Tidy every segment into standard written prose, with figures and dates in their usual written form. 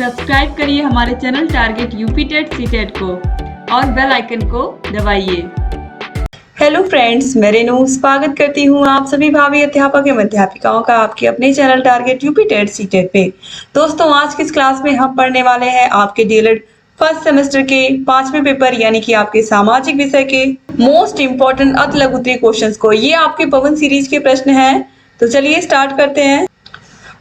Subscribe करिए हमारे channel target UP TET CTET को और बेल आइकन को दबाइए। हेलो फ्रेंड्स, मैं रेनू स्वागत करती हूँ आप सभी भावी अध्यापक एवं अध्यापिकाओं का आपके अपने channel target UP TET CTET पे। दोस्तों, आज की इस क्लास में हम पढ़ने वाले हैं आपके डीएलएड फर्स्ट सेमेस्टर के 5वें पेपर यानी कि आपके सामाजिक विषय के मोस्ट इंपोर्टेंट अति लघु उत्तरीय क्वेश्चंस को। ये आपके पवन सीरीज के प्रश्न हैं, तो चलिए स्टार्ट करते हैं।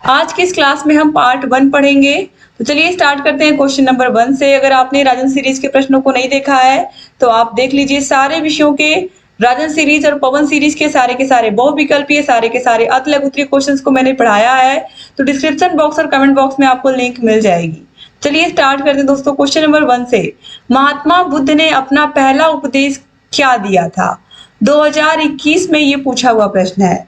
आज की इस क्लास में हम पार्ट 1 पढ़ेंगे, तो चलिए स्टार्ट करते हैं क्वेश्चन नंबर 1 से। अगर आपने राजन सीरीज के प्रश्नों को नहीं देखा है तो आप देख लीजिए। सारे विषयों के राजन सीरीज और पवन सीरीज के सारे बहुविकल्पीय सारे के सारे अति लघु उत्तरीय क्वेश्चंस को मैंने पढ़ाया है, तो डिस्क्रिप्शन बॉक्स और कमेंट बॉक्स में आपको लिंक मिल जाएगी। चलिए स्टार्ट करते हैं दोस्तों क्वेश्चन नंबर 1 से। महात्मा बुद्ध ने अपना पहला उपदेश क्या दिया था? 2021 में ये पूछा हुआ प्रश्न है।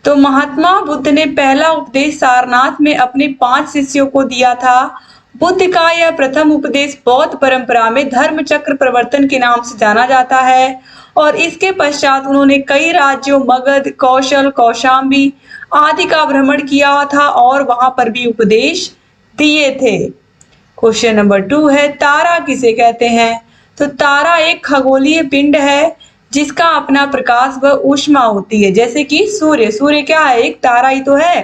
तो महात्मा बुद्ध ने पहला उपदेश सारनाथ में अपने 5 शिष्यों को दिया था। बुद्ध का यह प्रथम उपदेश बौद्ध परंपरा में धर्म चक्र प्रवर्तन के नाम से जाना जाता है और इसके पश्चात उन्होंने कई राज्यों मगध, कौशल, कौशाम्बी आदि का भ्रमण किया था और वहां पर भी उपदेश दिए थे। क्वेश्चन नंबर 2 है, तारा किसे कहते हैं? तो तारा एक खगोलीय पिंड है जिसका अपना प्रकाश व ऊष्मा होती है, जैसे कि सूर्य। सूर्य क्या है? एक तारा ही तो है।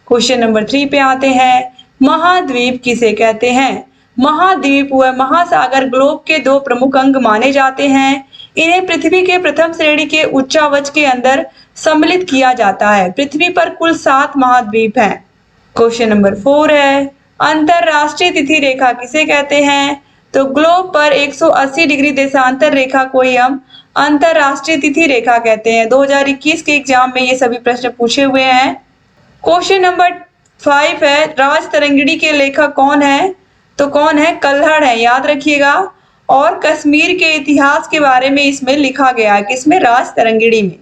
क्वेश्चन नंबर 3 पे आते हैं। महाद्वीप किसे कहते हैं? महाद्वीप व महासागर ग्लोब के 2 प्रमुख अंग माने जाते हैं। इन्हें पृथ्वी के प्रथम श्रेणी के उच्चावच के अंदर सम्मिलित किया जाता है। पृथ्वी पर कुल 7 महाद्वीप हैं। क्वेश्चन नंबर 4 है, अंतरराष्ट्रीय तिथि रेखा किसे कहते हैं? तो ग्लोब पर 180 डिग्री देशांतर रेखा को ही हम अंतरराष्ट्रीय तिथि रेखा कहते हैं। 2021 के एग्जाम में ये सभी प्रश्न पूछे हुए हैं। क्वेश्चन नंबर 5 है, राज तरंगिणी के लेखक कौन है? तो कौन है? कल्हड़ है, याद रखिएगा। और कश्मीर के इतिहास के बारे में इसमें लिखा गया है, किसमें? राज तरंगिणी में।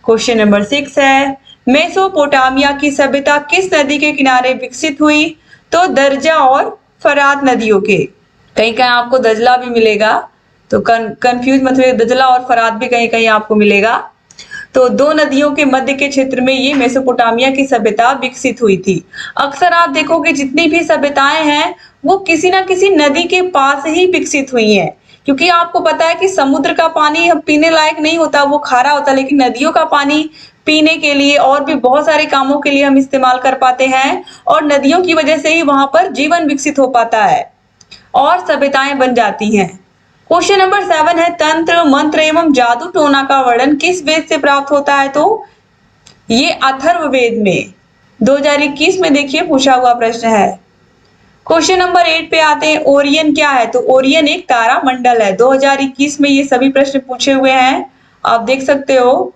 क्वेश्चन नंबर 6 है, मेसोपोटामिया की सभ्यता किस नदी के किनारे विकसित हुई? तो दर्जा और फरात नदियों के। कहीं कहीं आपको दजला भी मिलेगा, तो कंफ्यूज मत होइए, दजला और फरात भी कहीं कहीं आपको मिलेगा। तो 2 नदियों के मध्य के क्षेत्र में ये मेसोपोटामिया की सभ्यता विकसित हुई थी। अक्सर आप देखोगे जितनी भी सभ्यताएं हैं वो किसी ना किसी नदी के पास ही विकसित हुई हैं, क्योंकि आपको पता है कि समुद्र का पानी पीने लायक नहीं होता, वो खारा होता, लेकिन नदियों का पानी पीने के लिए और भी बहुत सारे कामों के लिए हम इस्तेमाल कर पाते हैं और नदियों की वजह से ही वहां पर जीवन विकसित हो पाता है और सभ्यताएं बन जाती हैं। क्वेश्चन नंबर 7 है, तंत्र मंत्र एवं जादू टोना का वर्णन किस वेद से प्राप्त होता है? तो ये अथर्ववेद में 2021 में देखिए पूछा हुआ प्रश्न है। क्वेश्चन नंबर 8 पे आते हैं, ओरियन क्या है? तो ओरियन एक तारा मंडल है। 2021 में ये सभी प्रश्न पूछे हुए हैं, आप देख सकते हो।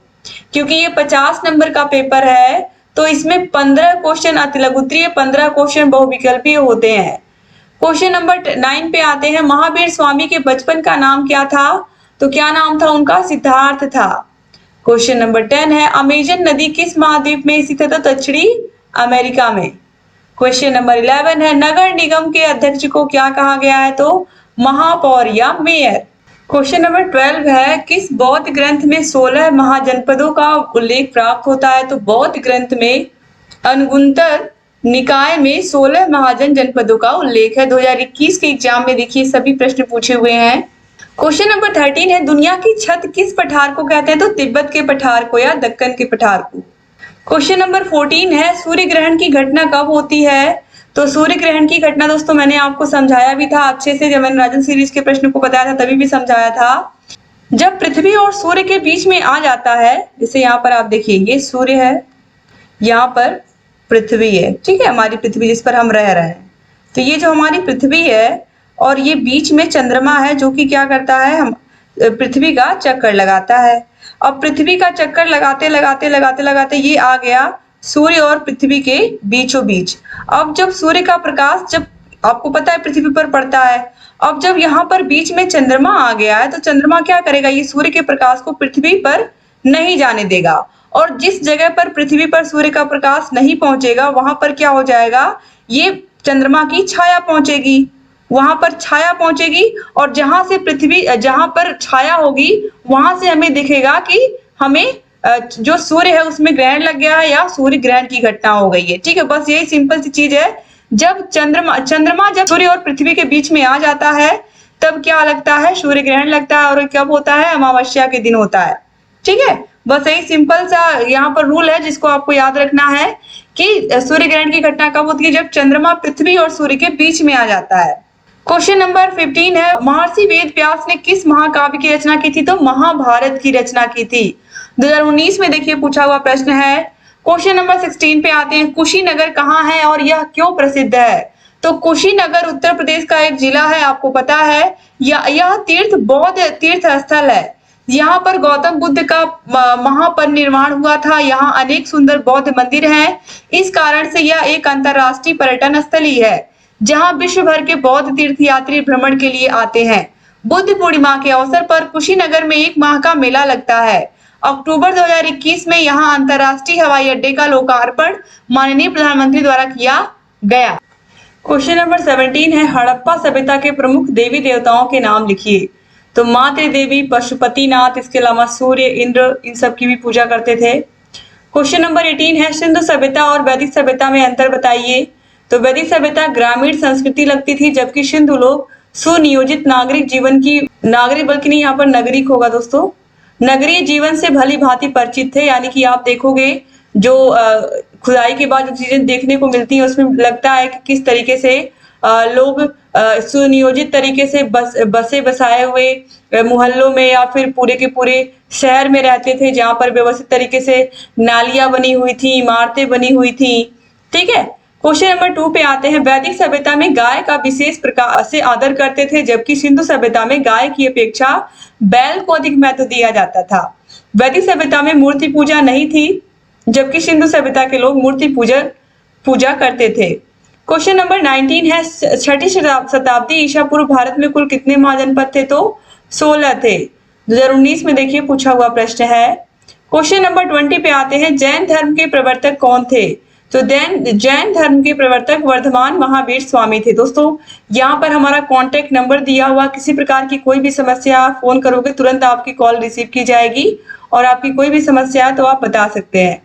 क्योंकि ये 50 नंबर का पेपर है तो इसमें 15 क्वेश्चन अति लघु उत्तरीय, 15 क्वेश्चन बहुविकल्पीय होते हैं। क्वेश्चन नंबर 9 पे आते हैं, महावीर स्वामी के बचपन का नाम क्या था? तो क्या नाम था उनका? सिद्धार्थ था। क्वेश्चन नंबर 10 है, अमेजन नदी किस महाद्वीप में स्थित है? तो दक्षिणी अमेरिका में। क्वेश्चन नंबर 11 है, नगर निगम के अध्यक्ष को क्या कहा गया है? तो महापौर या मेयर। क्वेश्चन नंबर 12 है, किस बौद्ध ग्रंथ में 16 महाजनपदों का उल्लेख प्राप्त होता है? तो बौद्ध ग्रंथ में अनगुंतर निकाय में 16 महाजन जनपदों का उल्लेख है। 2021 के एग्जाम में देखिए सभी प्रश्न पूछे हुए हैं। क्वेश्चन नंबर 13 है, दुनिया की छत किस पठार को कहते हैं? तो तिब्बत के पठार को या दक्कन के पठार को। क्वेश्चन नंबर 14 है, सूर्य ग्रहण की घटना कब होती है? तो सूर्य ग्रहण की घटना दोस्तों मैंने आपको समझाया भी था अच्छे से, जब मैंने राजन सीरीज के प्रश्न को बताया था तभी भी समझाया था। जब पृथ्वी और सूर्य के बीच में आ जाता है, जैसे यहाँ पर आप देखिए ये सूर्य है, यहाँ पर पृथ्वी है, ठीक है, हमारी पृथ्वी जिस पर हम रह रहे हैं। तो ये जो हमारी पृथ्वी है और ये बीच में चंद्रमा है जो कि क्या करता है? हम पृथ्वी का चक्कर लगाता है। अब पृथ्वी का चक्कर लगाते लगाते लगाते लगाते ये आ गया सूर्य और पृथ्वी के बीचों बीच। अब जब सूर्य का प्रकाश, जब आपको पता है पृथ्वी पर पड़ता है, अब जब यहाँ पर बीच में चंद्रमा आ गया है तो चंद्रमा क्या करेगा? ये सूर्य के प्रकाश को पृथ्वी पर नहीं जाने देगा और जिस जगह पर पृथ्वी पर सूर्य का प्रकाश नहीं पहुंचेगा वहां पर क्या हो जाएगा? ये चंद्रमा की छाया पहुंचेगी, वहां पर छाया पहुंचेगी और जहां पर छाया होगी वहां से हमें दिखेगा कि हमें जो सूर्य है उसमें ग्रहण लग गया है या सूर्य ग्रहण की घटना हो गई है। ठीक है, बस यही सिंपल सी चीज है जब चंद्रमा जब सूर्य और पृथ्वी के बीच में आ जाता है तब क्या लगता है, सूर्य ग्रहण लगता है। और कब होता है, अमावस्या के दिन होता है। ठीक है, बस यही सिंपल सा यहाँ पर रूल है जिसको आपको याद रखना है कि सूर्य ग्रहण की घटना कब होती है, जब चंद्रमा पृथ्वी और सूर्य के बीच में आ जाता है। क्वेश्चन नंबर 15 है, महर्षि वेद व्यास ने किस महाकाव्य की रचना की थी? तो महाभारत की रचना की थी। 2019 में देखिए पूछा हुआ प्रश्न है। क्वेश्चन नंबर 16 पे आते हैं, कुशीनगर कहाँ है और यह क्यों प्रसिद्ध है? तो कुशीनगर उत्तर प्रदेश का एक जिला है, आपको पता है। यह बौद्ध तीर्थ स्थल है। यहाँ पर गौतम बुद्ध का महापरिनिर्वाण हुआ था। यहाँ अनेक सुंदर बौद्ध मंदिर हैं। इस कारण से यह एक अंतरराष्ट्रीय पर्यटन स्थल ही है, जहाँ विश्व भर के बौद्ध तीर्थ यात्री भ्रमण के लिए आते हैं। बुद्ध पूर्णिमा के अवसर पर कुशीनगर में 1 माह का मेला लगता है। अक्टूबर 2021 में यहाँ अंतरराष्ट्रीय हवाई अड्डे का लोकार्पण माननीय प्रधानमंत्री द्वारा किया गया। क्वेश्चन नंबर 17 है, हड़प्पा सभ्यता के प्रमुख देवी देवताओं के नाम लिखिए। तो माँ त्रिदेवी, पशुपतिनाथ, इसके अलावा सूर्य, इंद्र, इन सब की भी पूजा करते थे। क्वेश्चन नंबर 18 है, सिंधु सभ्यता और वैदिक सभ्यता में अंतर बताइए। तो वैदिक सभ्यता ग्रामीण संस्कृति लगती थी, जबकि सिंधु लोग सुनियोजित नागरिक जीवन की, नागरिक बल्कि नहीं, यहाँ पर नागरिक होगा दोस्तों, नगरीय जीवन से भली भांति परिचित थे। यानी कि आप देखोगे जो खुदाई के बाद जो चीजें देखने को मिलती हैं उसमें लगता है कि किस तरीके से लोग सुनियोजित तरीके से बसे बसाए हुए मोहल्लों में या फिर पूरे के पूरे शहर में रहते थे, जहां पर व्यवस्थित तरीके से नालियां बनी हुई थी, इमारतें बनी हुई थी। ठीक है, क्वेश्चन नंबर 2 पे आते हैं, वैदिक सभ्यता में गाय का विशेष प्रकार से आदर करते थे, जबकि सिंधु सभ्यता में गाय की अपेक्षा बैल को अधिक महत्व दिया जाता था। वैदिक सभ्यता में मूर्ति पूजा नहीं थी, जबकि सिंधु सभ्यता के लोग मूर्ति पूजा करते थे। क्वेश्चन नंबर 19 है, 6ठी शताब्दी ईसा पूर्व भारत में कुल कितने महाजनपद थे? तो 16 थे। 2019 में देखिए पूछा हुआ प्रश्न है। क्वेश्चन नंबर 20 पे आते हैं, जैन धर्म के प्रवर्तक कौन थे? तो जैन धर्म के प्रवर्तक वर्धमान महावीर स्वामी थे। दोस्तों यहाँ पर हमारा कॉन्टेक्ट नंबर दिया हुआ, किसी प्रकार की कोई भी समस्या फोन करोगे तुरंत आपकी कॉल रिसीव की जाएगी और आपकी कोई भी समस्या है तो आप बता सकते हैं।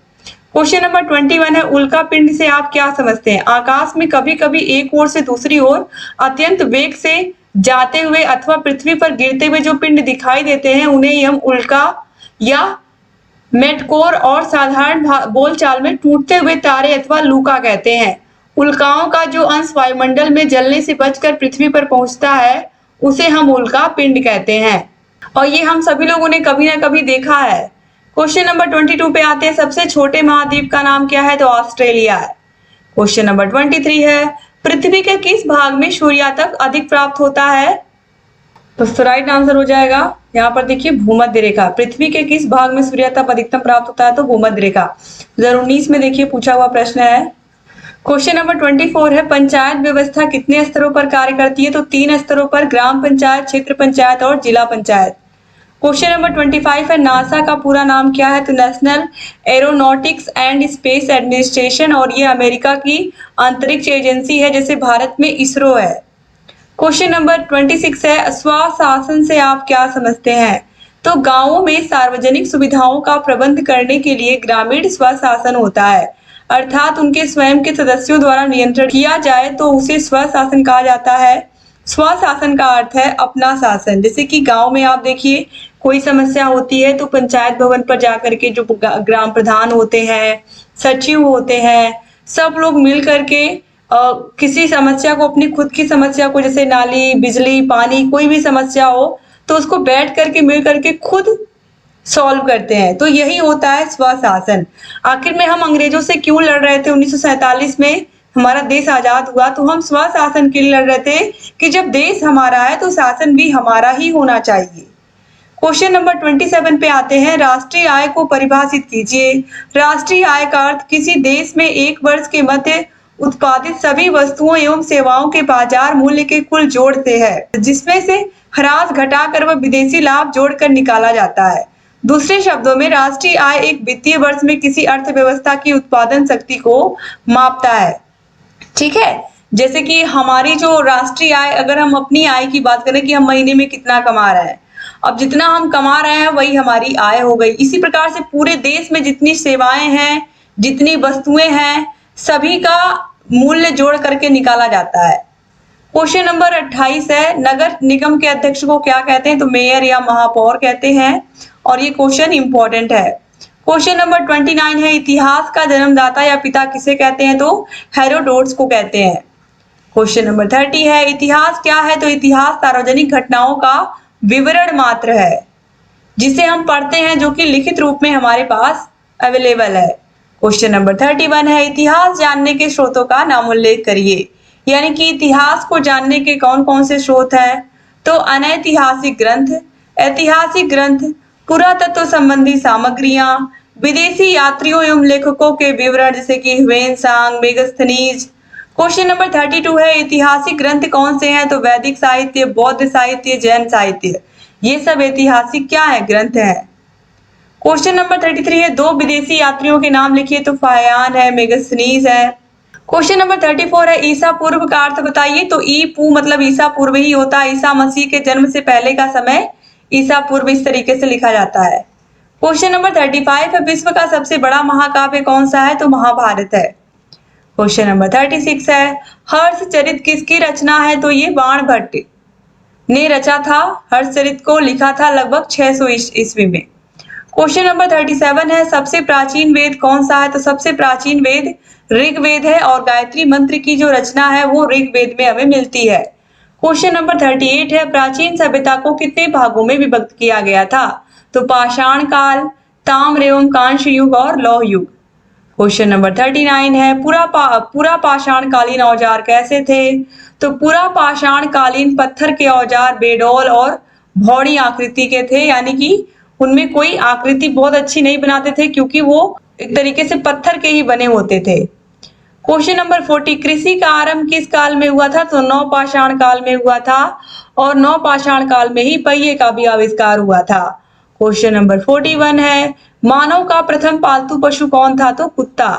क्वेश्चन नंबर 21 है, उल्का पिंड से आप क्या समझते हैं? आकाश में कभी कभी एक ओर से दूसरी ओर अत्यंत वेग से जाते हुए अथवा पृथ्वी पर गिरते हुए जो पिंड दिखाई देते हैं उन्हें हम उल्का या मेटकोर और साधारण बोलचाल में टूटते हुए तारे अथवा लूका कहते हैं। उल्काओं का जो अंश वायुमंडल में जलने से बचकर पृथ्वी पर पहुंचता है उसे हम उल्का पिंड कहते हैं, और ये हम सभी लोगों ने कभी ना कभी देखा है। क्वेश्चन नंबर 22 पे आते हैं, सबसे छोटे महाद्वीप का नाम क्या है? तो ऑस्ट्रेलिया है। क्वेश्चन नंबर 23 है, पृथ्वी के किस भाग में सूर्यातक अधिक प्राप्त होता है? तो राइट आंसर हो जाएगा यहाँ पर देखिए भूमध्य रेखा। पृथ्वी के किस भाग में सूर्यातप अधिकतम प्राप्त होता है? तो भूमध्य रेखा। 2019 में देखिए पूछा हुआ प्रश्न है। क्वेश्चन नंबर 24 है, पंचायत व्यवस्था कितने स्तरों पर कार्य करती है? तो 3 स्तरों पर, ग्राम पंचायत, क्षेत्र पंचायत और जिला पंचायत। क्वेश्चन नंबर 25 है, नासा का पूरा नाम क्या है? तो national aeronautics and space administration, और ये अमेरिका की अंतरिक्ष एजेंसी है, जैसे भारत में इसरो है। क्वेश्चन नंबर 26 है, स्वशासन से आप क्या समझते हैं? तो गांवों में सार्वजनिक सुविधाओं का प्रबंध करने के लिए ग्रामीण स्वशासन होता है, अर्थात उनके स्वयं के सदस्यों द्वारा नियंत्रण किया जाए तो उसे स्वशासन कहा जाता है। स्वशासन का अर्थ है अपना शासन। जैसे कि गांव में आप देखिए कोई समस्या होती है तो पंचायत भवन पर जाकर के जो ग्राम प्रधान होते हैं, सचिव होते हैं, सब लोग मिल करके किसी समस्या को, अपनी खुद की समस्या को, जैसे नाली, बिजली, पानी, कोई भी समस्या हो तो उसको बैठ करके मिल करके खुद सॉल्व करते हैं। तो यही होता है स्वशासन। आखिर में हम अंग्रेजों से क्यों लड़ रहे थे? 1947 में हमारा देश आजाद हुआ तो हम स्वशासन के लिए लड़ रहे थे कि जब देश हमारा है तो शासन भी हमारा ही होना चाहिए। क्वेश्चन नंबर 27 पे आते हैं, राष्ट्रीय आय को परिभाषित कीजिए। राष्ट्रीय आय का अर्थ किसी देश में एक वर्ष के मध्य उत्पादित सभी वस्तुओं एवं सेवाओं के बाजार मूल्य के कुल जोड़ से है, जिसमें से ह्रास घटाकर व विदेशी लाभ जोड़कर निकाला जाता है। दूसरे शब्दों में राष्ट्रीय आय एक वित्तीय वर्ष में किसी अर्थव्यवस्था की उत्पादन शक्ति को मापता है। ठीक है, जैसे कि हमारी जो राष्ट्रीय आय, अगर हम अपनी आय की बात करें कि हम महीने में कितना कमा रहे हैं, अब जितना हम कमा रहे हैं वही हमारी आय हो गई। इसी प्रकार से पूरे देश में जितनी सेवाएं हैं, जितनी वस्तुएं हैं, सभी का मूल्य जोड़ करके निकाला जाता है। क्वेश्चन नंबर 28 है, नगर निगम के अध्यक्ष को क्या कहते हैं? तो मेयर या महापौर कहते हैं, और ये क्वेश्चन इंपॉर्टेंट है। क्वेश्चन नंबर 29 है, इतिहास का जन्मदाता या पिता किसे कहते हैं? तो हेरोडोटस को कहते हैं। क्वेश्चन नंबर 30 है, इतिहास क्या है? तो इतिहास सार्वजनिक घटनाओं का विवरण मात्र है जिसे हम पढ़ते हैं, जो कि लिखित रूप में हमारे पास अवेलेबल है। क्वेश्चन नंबर 31 है, इतिहास जानने के स्रोतों का नाम उल्लेख करिए। यानी कि इतिहास को जानने के कौन कौन से स्रोत हैं? तो अनैतिहासिक ग्रंथ, ऐतिहासिक ग्रंथ, पुरातत्व संबंधी सामग्रियां, विदेशी यात्रियों एवं लेखकों के विवरण जैसे कि ह्वेनसांग, मेगास्थनीज। क्वेश्चन नंबर 32 है, ऐतिहासिक ग्रंथ कौन से हैं? तो वैदिक साहित्य, बौद्ध साहित्य, जैन साहित्य, ये सब ऐतिहासिक क्या है? ग्रंथ है। क्वेश्चन नंबर 33 है, दो विदेशी यात्रियों के नाम लिखिए। तो फायान है, मेगास्थनीज है। क्वेश्चन नंबर 34 है, ईसा पूर्व का अर्थ बताइए। तो ई पू मतलब ईसा पूर्व ही होता है। ईसा मसीह के जन्म से पहले का समय ईसा पूर्व इस तरीके से लिखा जाता है। क्वेश्चन नंबर 35 है, विश्व का सबसे बड़ा महाकाव्य कौन सा है? तो महाभारत है। क्वेश्चन नंबर 36 है, हर्षचरित किसकी रचना है? तो ये बाणभट्ट ने रचा था। हर्षचरित को लिखा था लगभग 600 ईस्वी में। क्वेश्चन नंबर 37 है, सबसे प्राचीन वेद कौन सा है? तो सबसे प्राचीन वेद ऋग्वेद है, और गायत्री मंत्र की जो रचना है वो ऋग्वेद में हमें मिलती है। क्वेश्चन नंबर 38 है, प्राचीन सभ्यता को कितने भागों में विभक्त किया गया था? तो पाषाण काल, ताम्र एवं कांस्य युग और लौह युग। क्वेश्चन नंबर 39 है, पूरा पाषाण कालीन औजार कैसे थे? तो पूरा पाषाण कालीन पत्थर के औजार बेडौल और भौड़ी आकृति के थे, यानी कि उनमें कोई आकृति बहुत अच्छी नहीं बनाते थे, क्योंकि वो एक तरीके से पत्थर के ही बने होते थे। क्वेश्चन नंबर 40, कृषि का आरंभ किस काल में हुआ था? तो नवपाषाण काल में हुआ था, और नवपाषाण काल में ही पहिए का भी आविष्कार हुआ था। क्वेश्चन नंबर 41 है, मानव का प्रथम पालतू पशु कौन था? तो कुत्ता।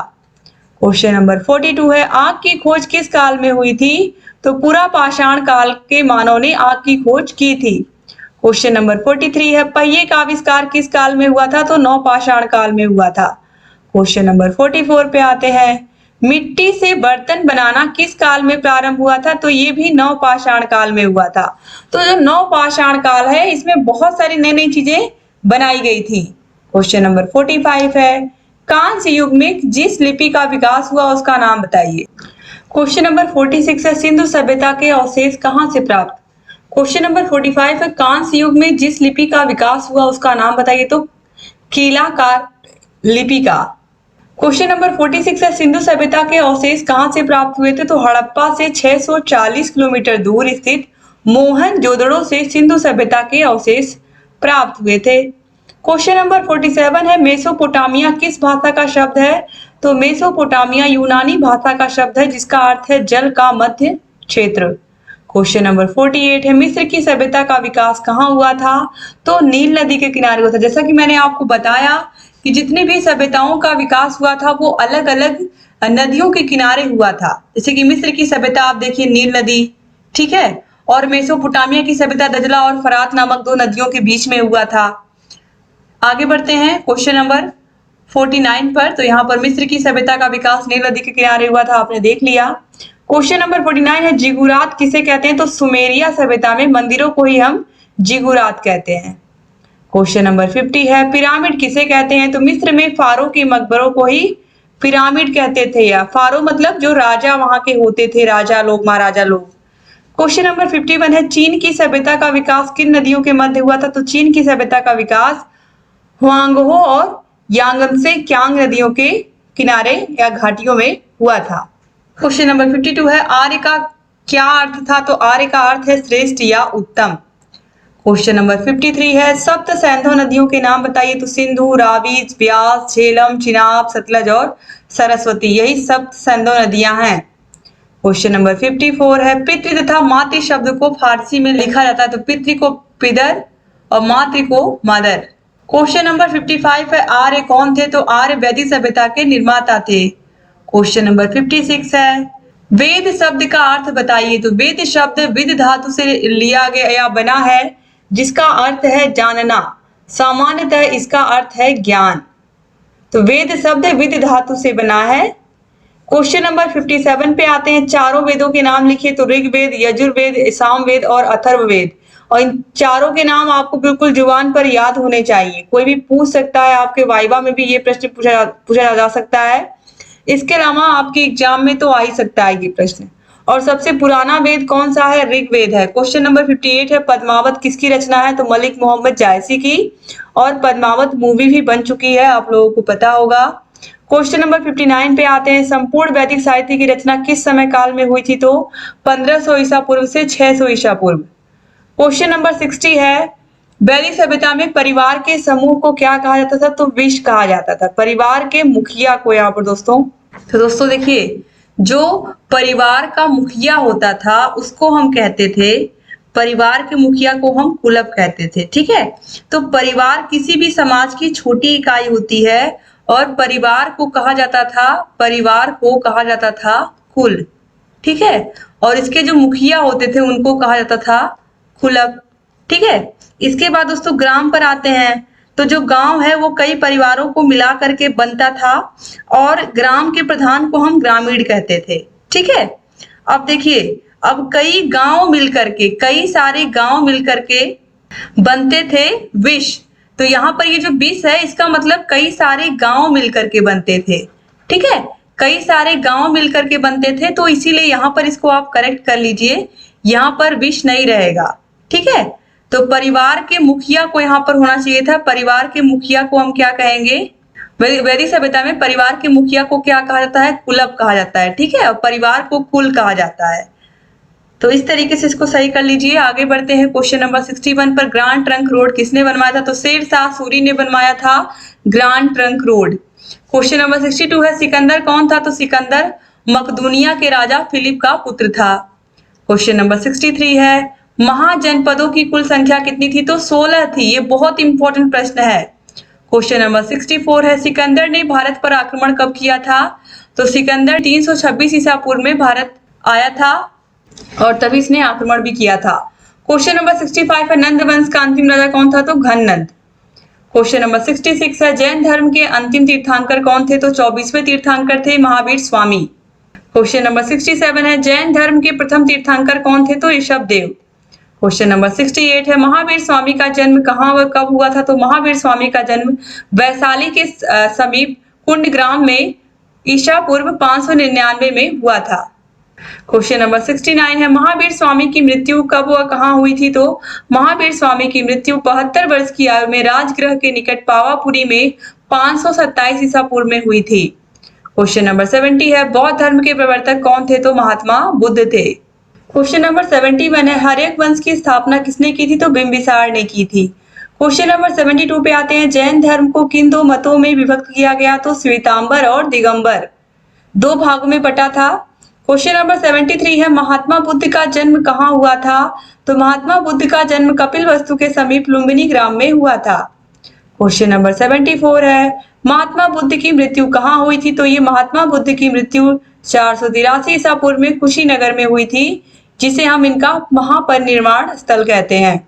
क्वेश्चन नंबर 42 है, आग की खोज किस काल में हुई थी? तो पूरा पाषाण काल के मानव ने आग की खोज की थी। क्वेश्चन नंबर 43 है, पहिए का आविष्कार किस काल में हुआ था? तो नवपाषाण काल में हुआ था। क्वेश्चन नंबर 44 पे आते हैं, मिट्टी से बर्तन बनाना किस काल में प्रारंभ हुआ था? तो ये भी नवपाषाण काल में हुआ था। तो जो नवपाषाण काल है इसमें बहुत सारी नई नई चीजें बनाई गई थी। क्वेश्चन नंबर 45 है, कांस्य युग में जिस लिपि का विकास हुआ उसका नाम बताइए। क्वेश्चन नंबर 46 है, सिंधु सभ्यता के अवशेष कहाँ से प्राप्त? क्वेश्चन नंबर 45 है, कांस्य युग में जिस लिपि का विकास हुआ उसका नाम बताइए। तो कीलाकार लिपि का। क्वेश्चन नंबर 46 है, सिंधु सभ्यता के अवशेष कहाँ से प्राप्त हुए थे? तो हड़प्पा से 640 किलोमीटर दूर स्थित मोहनजोदड़ो से सिंधु सभ्यता के अवशेष प्राप्त हुए थे। क्वेश्चन नंबर 47 है, मेसोपोटामिया किस भाषा का शब्द है? तो मेसोपोटामिया यूनानी भाषा का शब्द है, जिसका अर्थ है जल का मध्य क्षेत्र। क्वेश्चन नंबर 48 है, मिस्र की सभ्यता का विकास कहाँ हुआ था? तो नील नदी के किनारे हुआ था। जैसा कि मैंने आपको बताया कि जितनी भी सभ्यताओं का विकास हुआ था वो अलग अलग नदियों के किनारे हुआ था। जैसे कि मिस्र की सभ्यता आप देखिए नील नदी, ठीक है, और मेसोपोटामिया की सभ्यता दजला और फरात नामक दो नदियों के बीच में हुआ था। आगे बढ़ते हैं क्वेश्चन नंबर 49 पर। तो यहाँ पर मिस्र की सभ्यता का विकास नील नदी के किनारे हुआ था, आपने देख लिया। क्वेश्चन नंबर 49 है, जिगुरात किसे कहते हैं? तो सुमेरिया सभ्यता में मंदिरों को ही हम जिगुरात कहते हैं। क्वेश्चन नंबर 50 है, पिरामिड किसे कहते हैं? तो मिस्र में फारो के मकबरों को ही पिरामिड कहते थे, या फारो मतलब जो राजा वहां के होते थे, राजा लोग, महाराजा लोग। क्वेश्चन नंबर 51 है, चीन की सभ्यता का विकास किन नदियों के मध्य हुआ था? तो चीन की सभ्यता का विकास हुआंगहो और यांगत्से क्यांग नदियों के किनारे या घाटियों में हुआ था। क्वेश्चन नंबर 52 है, आर्य का क्या अर्थ था? तो आर्य का अर्थ है श्रेष्ठ या उत्तम। क्वेश्चन नंबर 53 है, सप्त सैंधव नदियों के नाम बताइए। तो सिंधु, रावी, ब्यास, झेलम, चिनाब, सतलज और सरस्वती, यही सप्त सैंधव नदियां हैं। क्वेश्चन नंबर 54 है, पितृ तथा मातृ शब्द को फारसी में लिखा जाता है। तो पितृ को पिदर और मातृ को मदर। क्वेश्चन नंबर 55 है, आर्य कौन थे? तो आर्य वैदिक सभ्यता के निर्माता थे। क्वेश्चन नंबर 56 है, वेद शब्द का अर्थ बताइए। तो वेद शब्द विद धातु से लिया गया या बना है, जिसका अर्थ है जानना। सामान्यतः इसका अर्थ है ज्ञान। तो वेद शब्द विद धातु से बना है, क्वेश्चन नंबर 57 पे आते हैं। चारों वेदों के नाम लिखिए। तो ऋग्वेद, यजुर्वेद, सामवेद और अथर्ववेद। और इन चारों के नाम आपको बिल्कुल जुबान पर याद होने चाहिए। कोई भी पूछ सकता है, आपके वाइवा में भी ये प्रश्न पूछा जा सकता है। इसके अलावा आपके एग्जाम में तो आ ही सकता है ये प्रश्न। और सबसे पुराना वेद कौन सा है? ऋग्वेद है। क्वेश्चन नंबर 58 है। पद्मावत किसकी रचना है? तो मलिक मोहम्मद जायसी की। और पद्मावत मूवी भी बन चुकी है, आप लोगों को पता होगा। क्वेश्चन नंबर 59 पे आते हैं। संपूर्ण वैदिक साहित्य की रचना किस समय काल में हुई थी? तो 1500 ईसा पूर्व से 600 ईसा पूर्व। क्वेश्चन नंबर 60 है। वैदिक सभ्यता में परिवार के समूह को क्या कहा जाता था? तो विश कहा जाता था। परिवार के मुखिया को यहाँ पर दोस्तों, तो दोस्तों देखिए, जो परिवार का मुखिया होता था उसको हम कहते थे, परिवार के मुखिया को हम कुलप कहते थे। ठीक है, तो परिवार किसी भी समाज की छोटी इकाई होती है और परिवार को कहा जाता था कुल। ठीक है, और इसके जो मुखिया होते थे उनको कहा जाता था कुलप। ठीक है, इसके बाद दोस्तों ग्राम पर आते हैं। तो जो गांव है वो कई परिवारों को मिला करके बनता था और ग्राम के प्रधान को हम ग्रामीण कहते थे। ठीक है, अब देखिए, अब कई सारे गांव मिलकर के बनते थे विश। तो यहाँ पर ये जो विश है इसका मतलब कई सारे गांव मिलकर के बनते थे। ठीक है, कई सारे गांव मिलकर के बनते थे, तो इसीलिए यहाँ पर इसको आप करेक्ट कर लीजिए, यहाँ पर विश नहीं रहेगा। ठीक है, तो परिवार के मुखिया को यहाँ पर होना चाहिए था। परिवार के मुखिया को हम क्या कहेंगे? वैदिक सभ्यता में परिवार के मुखिया को क्या कहा जाता है? कुलप कहा जाता है। ठीक है, और परिवार को कुल कहा जाता है। तो इस तरीके से इसको सही कर लीजिए। आगे बढ़ते हैं। क्वेश्चन नंबर 61 पर ग्रांड ट्रंक रोड किसने बनवाया था? तो शेरशाह सूरी ने बनवाया था grand trunk road. Question number 62 है। सिकंदर कौन था? तो सिकंदर मकदूनिया के राजा फिलिप का पुत्र था। क्वेश्चन नंबर 63 है। महाजनपदों की कुल संख्या कितनी थी? तो 16 थी। ये बहुत इंपॉर्टेंट प्रश्न है। क्वेश्चन नंबर 64 है। सिकंदर ने भारत पर आक्रमण कब किया था? तो सिकंदर 326 ईसा पूर्व में भारत आया था और तभी इसने आक्रमण भी किया था। क्वेश्चन नंबर 65 है। नंद वंश का अंतिम राजा कौन था? तो घननंद। क्वेश्चन नंबर 66 है। जैन धर्म के अंतिम तीर्थंकर कौन थे? तो 24वें तीर्थंकर थे महावीर स्वामी। क्वेश्चन नंबर 67 है। जैन धर्म के प्रथम तीर्थंकर कौन थे? तो ऋषभदेव। क्वेश्चन नंबर 68 है। महावीर स्वामी का जन्म कहाँ व कब हुआ था? तो महावीर स्वामी का जन्म वैशाली के समीप कुंडग्राम में ईसा पूर्व 599 में हुआ था। क्वेश्चन नंबर 69 है। महावीर स्वामी की मृत्यु कब व कहाँ हुई थी? तो महावीर स्वामी की मृत्यु 72 वर्ष की आयु में राजगृह के निकट पावापुरी में 527 ईसा पूर्व में हुई थी। क्वेश्चन नंबर 70 है। बौद्ध धर्म के प्रवर्तक कौन थे? तो महात्मा बुद्ध थे। क्वेश्चन नंबर 71 है। हर्यक वंश की स्थापना किसने की थी? तो बिंबिसार ने की थी। क्वेश्चन नंबर 72 पे आते हैं। जैन धर्म को किन दो मतों में विभक्त किया गया? तो श्वेतांबर और दिगंबर, दो भागों में बटा था। क्वेश्चन नंबर 73 है। महात्मा बुद्ध का जन्म कहाँ हुआ था? तो महात्मा बुद्ध का जन्म कपिलवस्तु के समीप लुम्बिनी ग्राम में हुआ था। क्वेश्चन नंबर 74 है। महात्मा बुद्ध की मृत्यु कहाँ हुई थी? तो ये महात्मा बुद्ध की मृत्यु 483 ईसा पूर्व में कुशीनगर में हुई थी, जिसे हम इनका महापरिनिर्वाण स्थल कहते हैं।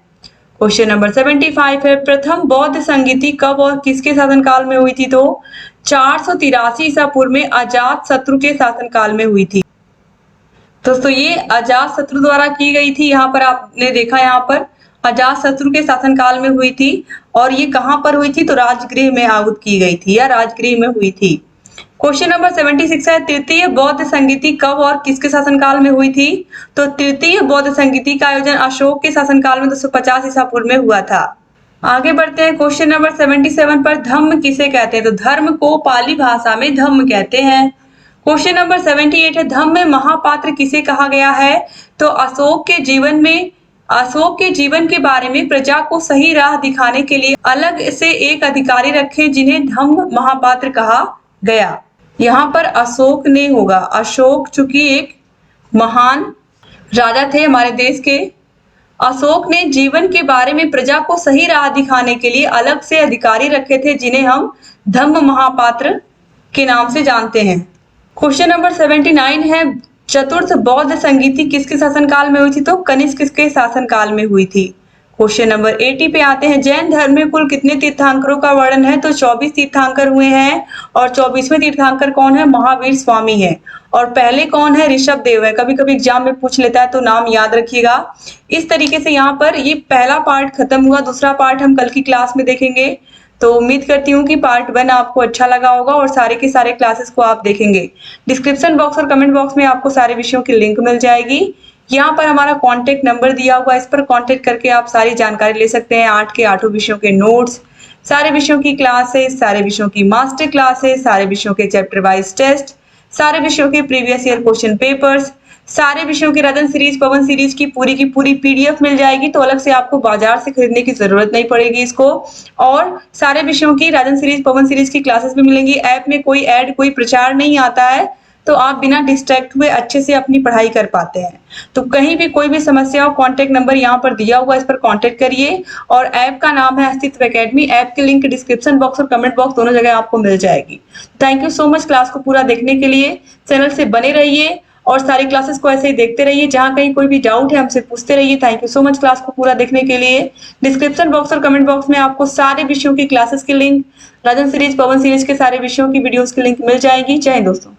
क्वेश्चन नंबर 75 है। प्रथम बौद्ध संगीति कब और किसके शासनकाल में हुई थी? तो 483 ईसा पूर्व में अजात शत्रु के शासनकाल में हुई थी। दोस्तों ये अजात शत्रु द्वारा की गई थी। यहाँ पर आपने देखा, यहाँ पर अजात शत्रु के शासनकाल में हुई थी। और ये कहाँ पर हुई थी? तो राजगृह में आहूत की गई थी या राजगृह में हुई थी। क्वेश्चन नंबर 76 है। तृतीय बौद्ध संगीति कब और किसके शासनकाल में हुई थी? तो तृतीय बौद्ध संगीति का आयोजन अशोक के शासनकाल में 250 ईसा पूर्व में हुआ था। आगे बढ़ते हैं। क्वेश्चन नंबर 77 पर धम्म किसे कहते हैं? तो धर्म को पाली भाषा में धम्म कहते हैं। क्वेश्चन नंबर 78 है। धम्म में महापात्र किसे कहा गया है? तो अशोक के जीवन के बारे में प्रजा को सही राह दिखाने के लिए अलग से एक अधिकारी रखे, जिन्हें धम्म महापात्र कहा गया। यहाँ पर अशोक ने होगा। अशोक चूंकि एक महान राजा थे हमारे देश के, अशोक ने जीवन के बारे में प्रजा को सही राह दिखाने के लिए अलग से अधिकारी रखे थे, जिन्हें हम धम्म महापात्र के नाम से जानते हैं। क्वेश्चन नंबर 79 है। चतुर्थ बौद्ध संगीति किसके शासनकाल में हुई थी? तो कनिष्क के शासनकाल में हुई थी। क्वेश्चन नंबर 80 पे आते हैं। जैन धर्म में कुल कितने तीर्थंकरों का वर्णन है? तो 24 तीर्थंकर हुए हैं और 24वें तीर्थंकर कौन है? महावीर स्वामी है। और पहले कौन है? ऋषभ देव है। कभी कभी एग्जाम में पूछ लेता है तो नाम याद रखिएगा। इस तरीके से यहाँ पर ये पहला पार्ट खत्म हुआ। दूसरा पार्ट हम कल की क्लास में देखेंगे। तो उम्मीद करती हूँ कि पार्ट 1 आपको अच्छा लगा होगा और सारे के सारे क्लासेस को आप देखेंगे। डिस्क्रिप्शन बॉक्स और कमेंट बॉक्स में आपको सारे विषयों की लिंक मिल जाएगी। यहाँ पर हमारा कांटेक्ट नंबर दिया हुआ है, इस पर कांटेक्ट करके आप सारी जानकारी ले सकते हैं। 8 के 8 विषयों के नोट्स, सारे विषयों की क्लासेस, सारे विषयों की मास्टर क्लासेस, सारे विषयों के चैप्टर वाइज टेस्ट, सारे विषयों के प्रीवियस ईयर क्वेश्चन पेपर्स, सारे विषयों की रतन सीरीज, पवन सीरीज की पूरी पीडीएफ मिल जाएगी। तो अलग से आपको बाजार से खरीदने की जरूरत नहीं पड़ेगी इसको। और सारे विषयों की राजन सीरीज, पवन सीरीज की क्लासेस भी मिलेंगी। ऐप में कोई ऐड, कोई प्रचार नहीं आता है, तो आप बिना डिस्ट्रैक्ट हुए अच्छे से अपनी पढ़ाई कर पाते हैं। तो कहीं भी कोई भी समस्या हो, कांटेक्ट नंबर यहाँ पर दिया हुआ है, इस पर कांटेक्ट करिए। और ऐप का नाम है अस्तित्व एकेडमी। ऐप की लिंक डिस्क्रिप्शन बॉक्स और कमेंट बॉक्स दोनों जगह आपको मिल जाएगी। Thank you so much class को पूरा देखने के लिए। चैनल से बने रहिए और सारी क्लासेस को ऐसे ही देखते रहिए। जहां कहीं कोई भी डाउट है हमसे पूछते रहिए। Thank you so much class को पूरा देखने के लिए। डिस्क्रिप्शन बॉक्स और कमेंट बॉक्स में आपको सारे विषयों की क्लासेस की लिंक, राजन सीरीज, पवन सीरीज के सारे विषयों की वीडियोस की लिंक मिल जाएगी। जय हिंद दोस्तों।